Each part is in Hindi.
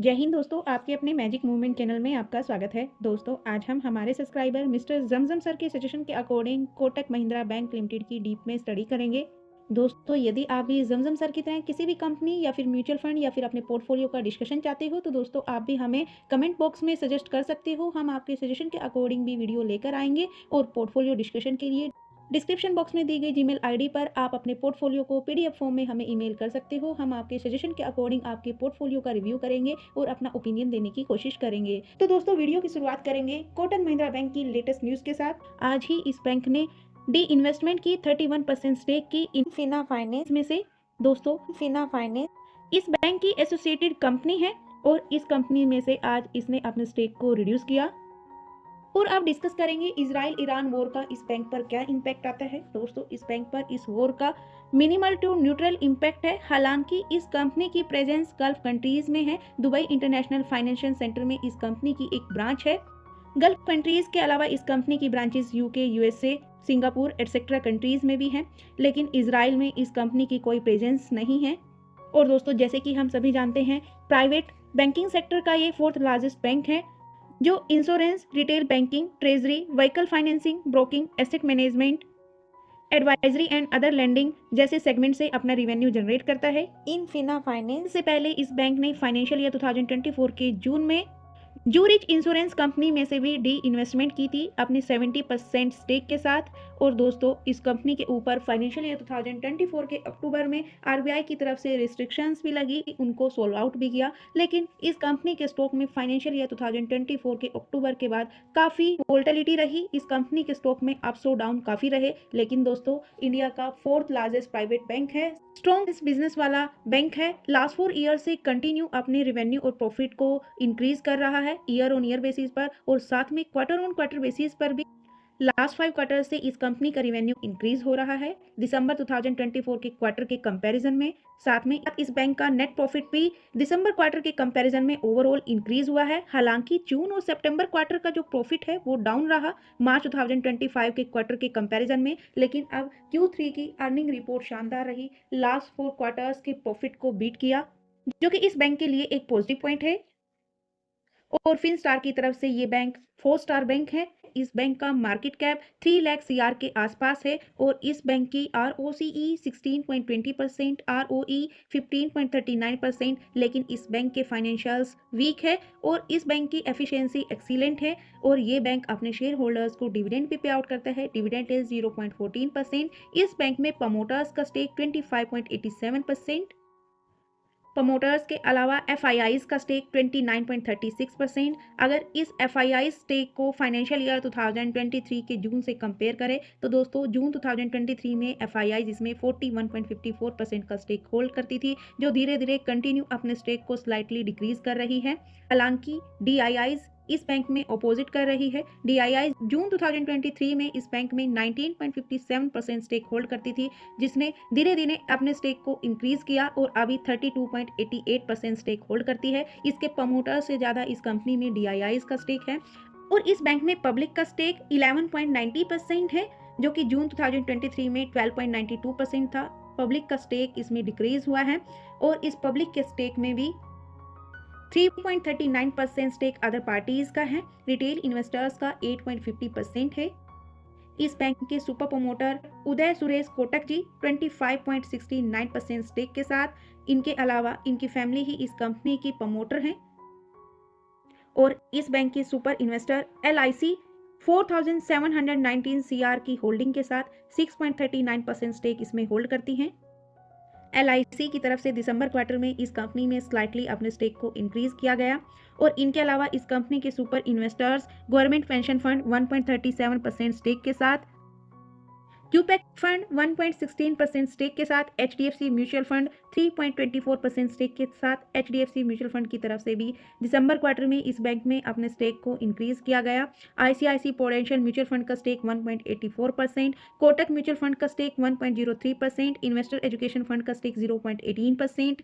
जय हिंद दोस्तों, आपके अपने मैजिक मूवमेंट चैनल में आपका स्वागत है। दोस्तों, आज हम हमारे सब्सक्राइबर मिस्टर जमजम सर के सजेशन के according Kotak Mahindra bank limited की डीप में स्टडी करेंगे। दोस्तों, यदि आप भी जमजम सर की तरह किसी भी कंपनी या फिर म्यूचुअल फंड या फिर अपने पोर्टफोलियो का डिस्कशन चाहते हो, तो दोस्तों आप भी हमें कमेंट बॉक्स में सजेस्ट कर सकते हो। हम आपके सजेशन के अकॉर्डिंग भी वीडियो लेकर आएंगे और पोर्टफोलियो डिस्कशन के लिए डिस्क्रिप्शन बॉक्स में दी गई जीमेल आईडी पर आप अपने पोर्टफोलियो को पीडीएफ फॉर्म में हमें ईमेल कर सकते हो। हम आपके सजेशन के अकॉर्डिंग आपके पोर्टफोलियो का रिव्यू करेंगे और अपना ओपिनियन देने की कोशिश करेंगे। तो दोस्तों, वीडियो की शुरुआत करेंगे कोटक महिंद्रा बैंक की लेटेस्ट न्यूज के साथ। आज ही इस बैंक ने डी इन्वेस्टमेंट की 31% स्टेक की इनफिना फाइनेंस में से। दोस्तों, इनफिना फाइनेंस इस बैंक की एसोसिएटेड कंपनी है और इस कंपनी में से आज इसने अपने स्टेक को रिड्यूस किया। और अब डिस्कस करेंगे इजराइल ईरान वॉर का इस बैंक पर क्या इम्पैक्ट आता है। दोस्तों, इस बैंक पर इस वॉर का मिनिमल टू न्यूट्रल इम्पैक्ट है। हालांकि इस कंपनी की प्रेजेंस गल्फ कंट्रीज में है। दुबई इंटरनेशनल फाइनेंशियल सेंटर में इस कंपनी की एक ब्रांच है। गल्फ कंट्रीज के अलावा इस कंपनी की branches UK, USA, Singapore etcetera countries में भी हैं, लेकिन इजराइल में इस कंपनी की कोई प्रेजेंस नहीं है। और दोस्तों, जैसे कि हम सभी जानते हैं, प्राइवेट बैंकिंग सेक्टर का ये फोर्थ लार्जेस्ट बैंक है, जो insurance, retail banking, treasury, vehicle financing, broking, asset management, advisory and other lending जैसे सेगमेंट से अपना रेवेन्यू जनरेट करता है। इनफिना फाइनेंस से पहले इस बैंक ने फाइनेंशियल ईयर 2024 के जून में जूरिच इंश्योरेंस कंपनी में से भी डी इन्वेस्टमेंट की थी अपनी 70% स्टेक के साथ। और दोस्तों, इस कंपनी के ऊपर फाइनेंशियल ईयर 2024 के अक्टूबर में आरबीआई की तरफ से रिस्ट्रिक्शंस भी लगी, उनको सोल्व आउट भी किया। लेकिन इस कंपनी के स्टॉक में फाइनेंशियल ईयर 2024 के अक्टूबर के बाद काफ़ी वोलेटिलिटी रही। इस कंपनी के स्टॉक में अप्स और डाउन काफ़ी रहे। लेकिन दोस्तों, इंडिया का फोर्थ लार्जेस्ट प्राइवेट बैंक है, स्ट्रॉन्ग बिजनेस वाला बैंक है, लास्ट 4 ईयर से कंटिन्यू अपने रेवेन्यू और प्रॉफिट को इंक्रीज कर रहा है ईयर ऑन ईयर बेसिस पर, और साथ में क्वार्टर ऑन क्वार्टर बेसिस पर भी लास्ट 5 क्वार्टर से इस कंपनी का रेवेन्यू इंक्रीज हो रहा है दिसंबर 2024 के क्वार्टर के कंपैरिजन में। साथ में इस बैंक का नेट प्रॉफिट भी दिसंबर क्वार्टर के कंपैरिजन में ओवरऑल इंक्रीज हुआ है। हालांकि जून और सितंबर क्वार्टर का जो प्रॉफिट है वो डाउन रहा मार्च 2025 के क्वार्टर के कंपैरिजन में। लेकिन अब Q3 की अर्निंग रिपोर्ट शानदार रही, लास्ट 4 क्वार्टर्स के प्रॉफिट को बीट किया, जो कि इस बैंक के लिए एक पॉजिटिव पॉइंट है। और फिन स्टार की तरफ से ये बैंक 4 स्टार बैंक है। इस बैंक का मार्केट कैप 3 लाख CR के आसपास है और इस बैंक की ROCE 16.20%, ROE 15.39%। लेकिन इस बैंक के फाइनेंशियल्स वीक है और इस बैंक की एफिशिएंसी एक्सीलेंट है और ये बैंक अपने शेयर होल्डर्स को डिविडेंड भी पे आउट करता है। Dividend is 0.14%। इस बैंक में प्रमोटर्स का स्टेक 25.87%। प्रमोटर्स के अलावा FIIs का स्टेक 29.36%। अगर इस FII स्टेक को फाइनेंशियल ईयर 2023 के जून से कंपेयर करें तो दोस्तों, जून 2023 में FIIs इसमें 41.54% का स्टेक होल्ड करती थी, जो धीरे धीरे कंटिन्यू अपने स्टेक को स्लाइटली डिक्रीज कर रही है। हालांकि DIIs इस बैंक में अपोजिट कर रही है। DII जून 2023 में इस बैंक में 19.57% स्टेक होल्ड करती थी, जिसने धीरे धीरे अपने स्टेक को इंक्रीज किया और अभी 32.88% स्टेक होल्ड करती है। इसके प्रमोटर से ज़्यादा इस कंपनी में DIIs का स्टेक है। और इस बैंक में पब्लिक का स्टेक 11.90% है, जो कि जून 2023 में 12.92% था। पब्लिक का स्टेक इसमें डिक्रीज हुआ है और इस पब्लिक के स्टेक में भी 3.39% स्टेक अदर पार्टीज का है। रिटेल इन्वेस्टर्स का 8.50% है। इस बैंक के सुपर प्रमोटर उदय सुरेश कोटक जी 25.69% स्टेक के साथ। इनके अलावा इनकी फैमिली ही इस कंपनी की प्रमोटर हैं। और इस बैंक के सुपर इन्वेस्टर LIC 4719 CR की होल्डिंग के साथ 6.39% स्टेक इसमें होल्ड करती हैं। LIC की तरफ से दिसंबर क्वार्टर में इस कंपनी में स्लाइटली अपने स्टेक को इंक्रीज किया गया। और इनके अलावा इस कंपनी के super investors government pension fund 1.37% stake के साथ, क्यूपेक फंड 1.16% स्टेक के साथ, HDFC म्यूचुअल फंड 3.24% स्टेक के साथ। HDFC म्यूचुअल फंड की तरफ से भी दिसंबर क्वार्टर में इस बैंक में अपने स्टेक को इंक्रीज किया गया। ICICI प्रूडेंशियल म्यूचुअल फंड का स्टेक 1.84%, कोटक म्यूचुअल फंड का स्टेक 1.03%, इन्वेस्टर एजुकेशन फंड का स्टेक 0.18%,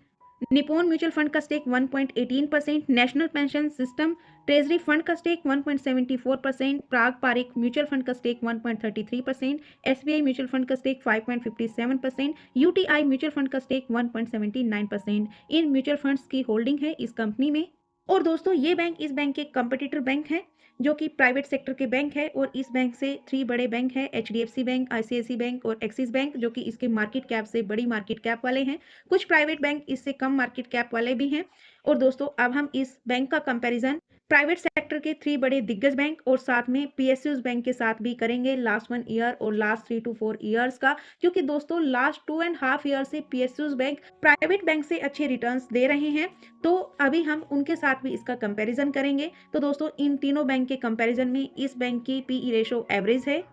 निप्पॉन म्यूचुअल फंड का stake 1.18%, national pension system treasury fund का stake 1.74%, Parag Parikh mutual fund का स्टेक 1.33%, SBI म्यूचुअल फंड का स्टेक 5.57%, UTI म्यूचुअल फंड का स्टेक 1.79%। इन म्यूचुअल फंड्स की होल्डिंग है इस कंपनी में। और दोस्तों ये बैंक इस बैंक के कॉम्पिटिटर बैंक हैं, जो कि प्राइवेट सेक्टर के बैंक है और इस बैंक से 3 बड़े बैंक हैं, एचडीएफसी बैंक, आईसीआईसी बैंक और एक्सिस बैंक, जो कि इसके मार्केट कैप से बड़ी मार्केट कैप वाले हैं। कुछ प्राइवेट बैंक इससे कम मार्केट कैप वाले भी हैं। और दोस्तों अब हम इस बैंक का कंपैरिजन प्राइवेट सेक्टर के 3 बड़े दिग्गज बैंक और साथ में पीएसयूज बैंक के साथ भी करेंगे लास्ट 1 ईयर और लास्ट 3 to 4 ईयर्स का, क्योंकि दोस्तों लास्ट 2.5 ईयर से पीएसयूज बैंक प्राइवेट बैंक से अच्छे रिटर्न्स दे रहे हैं। तो अभी हम उनके साथ भी इसका कंपैरिजन करेंगे। तो दोस्तों इन तीनों बैंक के कंपैरिजन में इस बैंक की पीई रेशो एवरेज है।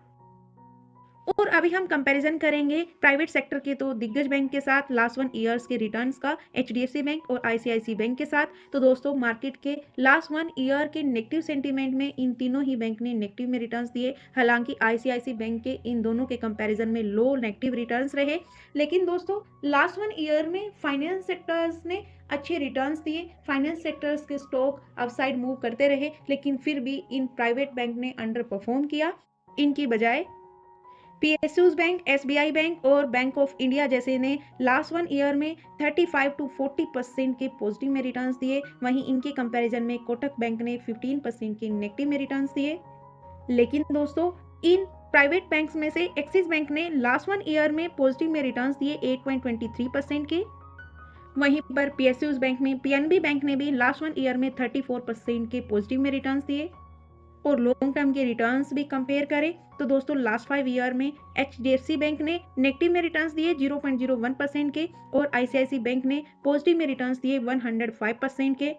और अभी हम कंपैरिजन करेंगे प्राइवेट सेक्टर के तो दिग्गज बैंक के साथ लास्ट 1 ईयर्स के रिटर्न्स का, एचडीएफसी बैंक और आईसीआईसी बैंक के साथ। तो दोस्तों मार्केट के लास्ट 1 ईयर के नेगेटिव सेंटीमेंट में इन तीनों ही बैंक ने नेगेटिव में रिटर्न्स दिए। हालांकि आईसीआईसी बैंक के इन दोनों के कंपैरिजन में लो नेगेटिव रिटर्न्स रहे, लेकिन दोस्तों लास्ट 1 ईयर में फाइनेंस सेक्टर्स ने अच्छे रिटर्न्स दिए। फाइनेंस सेक्टर्स के स्टॉक अपसाइड मूव करते रहे, लेकिन फिर भी इन प्राइवेट बैंक ने अंडर परफॉर्म किया। इनकी बजाय पीएसयूज बैंक, एसबीआई बैंक और बैंक ऑफ इंडिया जैसे ने लास्ट 1 ईयर में 35 to 40% के पॉजिटिव में रिटर्न्स दिए। वहीं इनके कंपैरिजन में कोटक बैंक ने 15% के नेगेटिव में रिटर्न्स दिए। लेकिन दोस्तों इन प्राइवेट बैंक्स में से एक्सिस बैंक ने लास्ट 1 ईयर में पॉजिटिव में रिटर्न्स दिए 8.23% के। वहीं पर पीएसयूज बैंक में पीएनबी बैंक ने भी लास्ट 1 ईयर में 34% के पॉजिटिव में रिटर्न्स दिए। और लॉन्ग टर्म के रिटर्न्स भी कंपेयर करें तो दोस्तों लास्ट 5 ईयर में एचडीएफसी बैंक ने नेगेटिव में रिटर्न्स दिए 0.01% के और आईसीआईसी बैंक ने पॉजिटिव में रिटर्न्स दिए 105% के।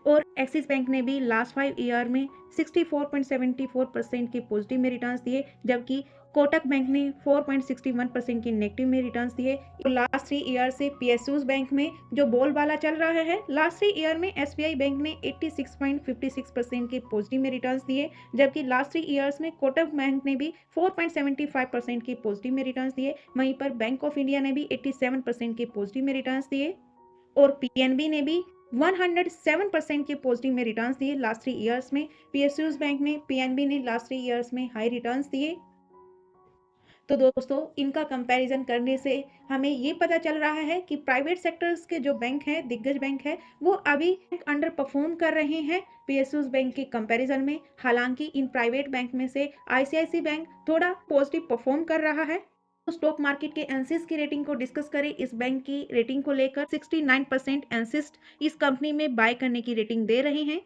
और एक्सिस बैंक ने भी लास्ट 5 ईयर में 64.74% के पॉजिटिव में रिटर्न्स दिए, जबकि कोटक बैंक ने 4.61% के नेगेटिव में रिटर्न्स दिए। तो लास्ट 3 ईयर से पीएसयूज बैंक में जो बोल वाला चल रहा है, लास्ट 3 ईयर में एसबीआई बैंक ने 86.56% के पॉजिटिव में रिटर्न्स दिए, जबकि लास्ट 3 ईयर्स में कोटक बैंक ने भी 4.75% के पॉजिटिव में रिटर्न्स दिए। वहीं पर बैंक ऑफ इंडिया ने भी 87% के पॉजिटिव में रिटर्न्स दिए और पीएनबी ने भी 107% के पॉजिटिव में रिटर्न्स दिए लास्ट 3 ईयर्स में। पीएसयूज बैंक ने, पीएनबी ने लास्ट 3 ईयर्स में हाई रिटर्न्स दिए। तो दोस्तों इनका कंपैरिजन करने से हमें ये पता चल रहा है कि प्राइवेट सेक्टर्स के जो बैंक हैं, दिग्गज बैंक है, वो अभी अंडर परफॉर्म कर रहे हैं पीएसयूज बैंक के कंपैरिजन में। हालांकि इन प्राइवेट बैंक में से आईसीआईसी बैंक थोड़ा पॉजिटिव परफॉर्म कर रहा है। तो स्टॉक मार्केट के एनसिस की रेटिंग को डिस्कस करें। इस बैंक की रेटिंग को लेकर 69% एनसिस्ट इस कंपनी में बाय करने की रेटिंग दे रहे हैं।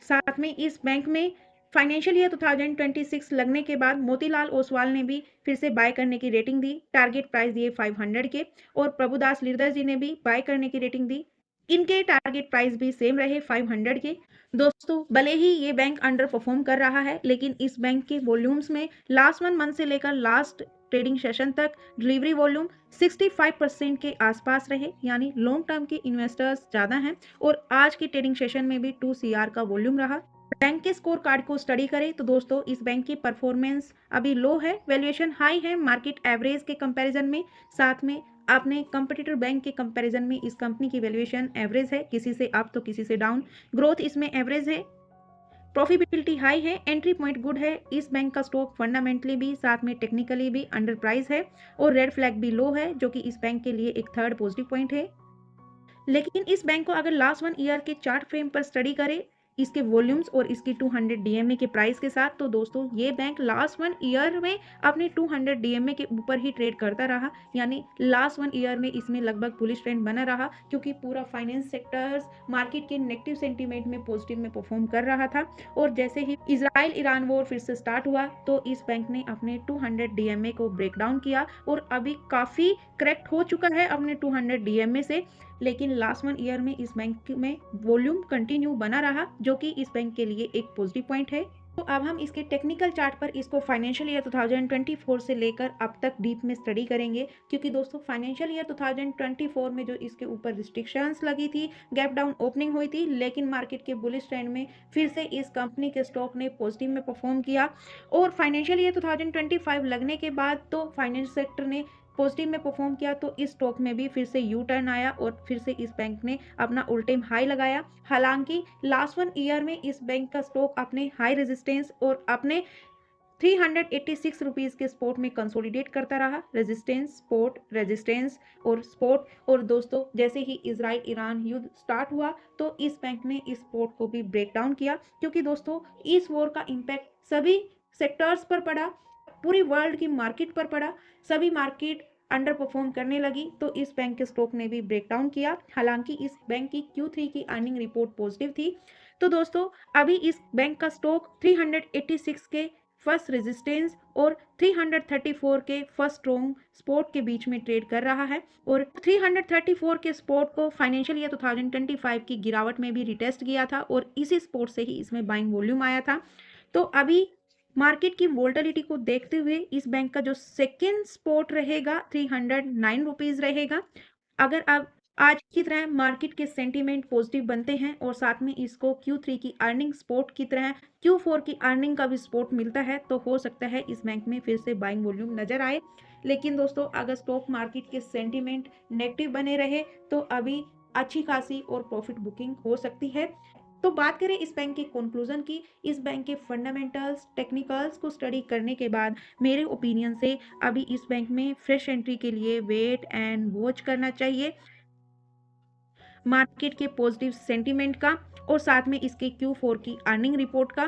साथ में इस बैंक में फाइनेंशियल ईयर 2026 लगने के बाद मोतीलाल ओसवाल ने भी फिर से बाय करने की रेटिंग दी, टारगेट प्राइस दिए 500 के, और प्रभुदास लिरदर जी ने भी बाय करने की रेटिंग दी। इनके टारगेट प्राइस भी सेम रहे 500 के। दोस्तों भले ही ये बैंक अंडर परफॉर्म कर रहा है, लेकिन इस बैंक के वॉल्यूम्स में लास्ट 1 मंथ से लेकर लास्ट ट्रेडिंग सेशन तक डिलीवरी वॉल्यूम 65% के आसपास रहे, यानी लॉन्ग टर्म के इन्वेस्टर्स ज़्यादा हैं। और आज के ट्रेडिंग सेशन में भी 2 CR का वॉल्यूम रहा। बैंक के स्कोर कार्ड को स्टडी करें तो दोस्तों इस बैंक की परफॉर्मेंस अभी लो है, वैल्यूएशन हाई है मार्केट एवरेज के कंपैरिजन में। साथ में आपने कंपटीटर बैंक के कंपैरिजन में इस कंपनी की वैल्यूएशन एवरेज है, किसी से अप तो किसी से डाउन। ग्रोथ इसमें एवरेज है, प्रॉफिटेबिलिटी हाई है, एंट्री पॉइंट गुड है। इस बैंक का स्टॉक फंडामेंटली भी साथ में टेक्निकली भी अंडर प्राइस है और रेड फ्लैग भी लो है, जो कि इस बैंक के लिए एक थर्ड पॉजिटिव पॉइंट है। लेकिन इस बैंक को अगर लास्ट 1 ईयर के चार्ट फ्रेम पर स्टडी करें इसके वॉल्यूम्स और इसकी 200 डीएमए के प्राइस के साथ, तो दोस्तों ये बैंक लास्ट 1 ईयर में अपने 200 डीएमए के ऊपर ही ट्रेड करता रहा, यानी लास्ट 1 ईयर में इसमें लगभग बुलिश ट्रेंड बना रहा, क्योंकि पूरा फाइनेंस सेक्टर्स मार्केट के नेगेटिव सेंटीमेंट में पॉजिटिव में परफॉर्म कर रहा था। और जैसे ही इजराइल ईरान वॉर फिर से स्टार्ट हुआ तो इस बैंक ने अपने 200 डीएमए को ब्रेक डाउन किया और अभी काफ़ी करेक्ट हो चुका है अपने 200 डीएमए से। लेकिन लास्ट 1 ईयर में इस बैंक में वॉल्यूम कंटिन्यू बना रहा, जो कि इस बैंक के लिए एक पॉजिटिव पॉइंट है। तो अब हम इसके टेक्निकल चार्ट पर इसको फाइनेंशियल ईयर 2024 से लेकर अब तक डीप में स्टडी करेंगे, क्योंकि दोस्तों फाइनेंशियल ईयर 2024 में जो इसके ऊपर रिस्ट्रिक्शंस लगी थी, गैप डाउन ओपनिंग हुई थी, लेकिन मार्केट के बुलिश ट्रेंड में फिर से इस कंपनी के स्टॉक ने पॉजिटिव में परफॉर्म किया। और फाइनेंशियल ईयर 2025 लगने के बाद तो फाइनेंस सेक्टर ने पॉजिटिव में परफॉर्म किया, तो इस स्टॉक में भी फिर से यू टर्न आया और फिर से इस बैंक ने अपना ऑल टाइम हाई लगाया। हालांकि लास्ट 1 ईयर में इस बैंक का स्टॉक अपने हाई रेजिस्टेंस और अपने ₹386 के सपोर्ट में कंसोलिडेट करता रहा, रेजिस्टेंस और सपोर्ट। और दोस्तों जैसे ही इजराइल ईरान युद्ध स्टार्ट हुआ तो इस बैंक ने इस सपोर्ट को भी ब्रेक डाउन किया, क्योंकि दोस्तों इस वॉर का इम्पैक्ट सभी सेक्टर्स पर पड़ा, पूरी वर्ल्ड की मार्केट पर पड़ा, सभी मार्केट अंडर परफॉर्म करने लगी, तो इस बैंक के स्टॉक ने भी ब्रेक डाउन किया। हालांकि इस बैंक की Q3 की अर्निंग रिपोर्ट पॉजिटिव थी। तो दोस्तों अभी इस बैंक का स्टॉक 386 के फर्स्ट रेजिस्टेंस और 334 के फर्स्ट स्ट्रॉन्ग सपोर्ट के बीच में ट्रेड कर रहा है, और 334 के सपोर्ट को फाइनेंशियल ईयर 2025 की गिरावट में भी रिटेस्ट किया था और इसी सपोर्ट से ही इसमें बाइंग वॉल्यूम आया था। तो अभी मार्केट की वोलेटिलिटी को देखते हुए इस बैंक का जो सेकेंड सपोर्ट रहेगा 309 रुपीज रहेगा। अगर आप आज की तरह मार्केट के सेंटीमेंट पॉजिटिव बनते हैं और साथ में इसको Q3 की अर्निंग सपोर्ट की तरह Q4 की अर्निंग का भी सपोर्ट मिलता है, तो हो सकता है इस बैंक में फिर से बाइंग वॉल्यूम नजर आए। लेकिन दोस्तों अगर स्टॉक मार्केट के सेंटीमेंट नेगेटिव बने रहे तो अभी अच्छी खासी और प्रॉफिट बुकिंग हो सकती है। तो बात करें इस बैंक के कंक्लूजन की, इस बैंक के फंडामेंटल्स टेक्निकल्स को स्टडी करने के बाद मेरे ओपिनियन से अभी इस बैंक में फ्रेश एंट्री के लिए वेट एंड वॉच करना चाहिए मार्केट के पॉजिटिव सेंटीमेंट का और साथ में इसके Q4 की अर्निंग रिपोर्ट का,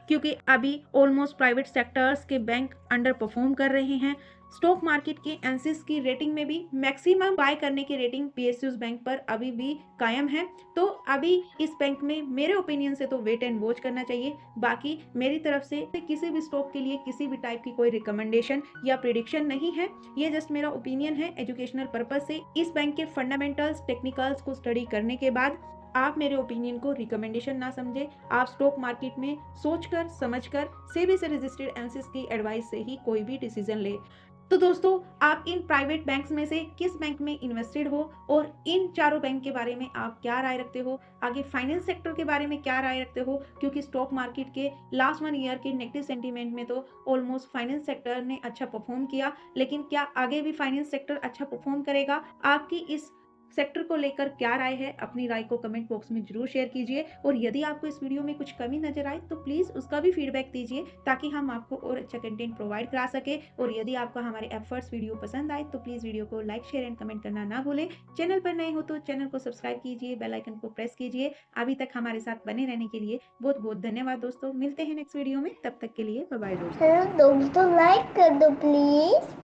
क्योंकि अभी ऑलमोस्ट प्राइवेट सेक्टर्स के बैंक अंडर परफॉर्म कर रहे हैं। स्टॉक मार्केट की एनसिस की रेटिंग में भी मैक्सिमम बाय करने की रेटिंग PSUs बैंक पर अभी भी कायम है। तो अभी इस बैंक में मेरे ओपिनियन से तो वेट एंड वॉच करना चाहिए। बाकी मेरी तरफ से किसी भी स्टॉक के लिए किसी भी टाइप की कोई रिकमेंडेशन या प्रिडिक्शन नहीं है, ये जस्ट मेरा ओपिनियन है एजुकेशनल पर्पज से। इस बैंक के फंडामेंटल्स टेक्निकल्स को स्टडी करने के बाद आप मेरे ओपिनियन को रिकमेंडेशन ना समझे, आप स्टॉक मार्केट में सोचकर समझकर सेबी से रजिस्टर्ड एनालिस्ट की एडवाइस से ही कोई भी डिसीजन ले। तो दोस्तों आप इन प्राइवेट बैंक्स में से किस बैंक में इन्वेस्टेड हो और इन चारों बैंक के बारे में आप क्या राय रखते हो, आगे फाइनेंस सेक्टर के बारे में क्या राय रखते हो, क्योंकि स्टॉक मार्केट के लास्ट 1 ईयर के नेगेटिव सेंटीमेंट में तो ऑलमोस्ट फाइनेंस सेक्टर ने अच्छा परफॉर्म किया, लेकिन क्या आगे भी फाइनेंस सेक्टर अच्छा परफॉर्म करेगा? आपकी इस सेक्टर को लेकर क्या राय है, अपनी राय को कमेंट बॉक्स में जरूर शेयर कीजिए। और यदि आपको इस वीडियो में कुछ कमी नजर आए तो प्लीज उसका भी फीडबैक दीजिए, ताकि हम आपको और अच्छा कंटेंट प्रोवाइड करा सके। और यदि आपको हमारे एफर्ट्स वीडियो पसंद आए तो प्लीज वीडियो को लाइक शेयर एंड कमेंट करना ना भूलें। चैनल पर नए हो तो चैनल को सब्सक्राइब कीजिए, बेल आइकन को प्रेस कीजिए। अभी तक हमारे साथ बने रहने के लिए बहुत बहुत धन्यवाद दोस्तों। मिलते हैं नेक्स्ट वीडियो में, तब तक के लिए बाय बाय दोस्तों। दोस्तों लाइक कर दो प्लीज।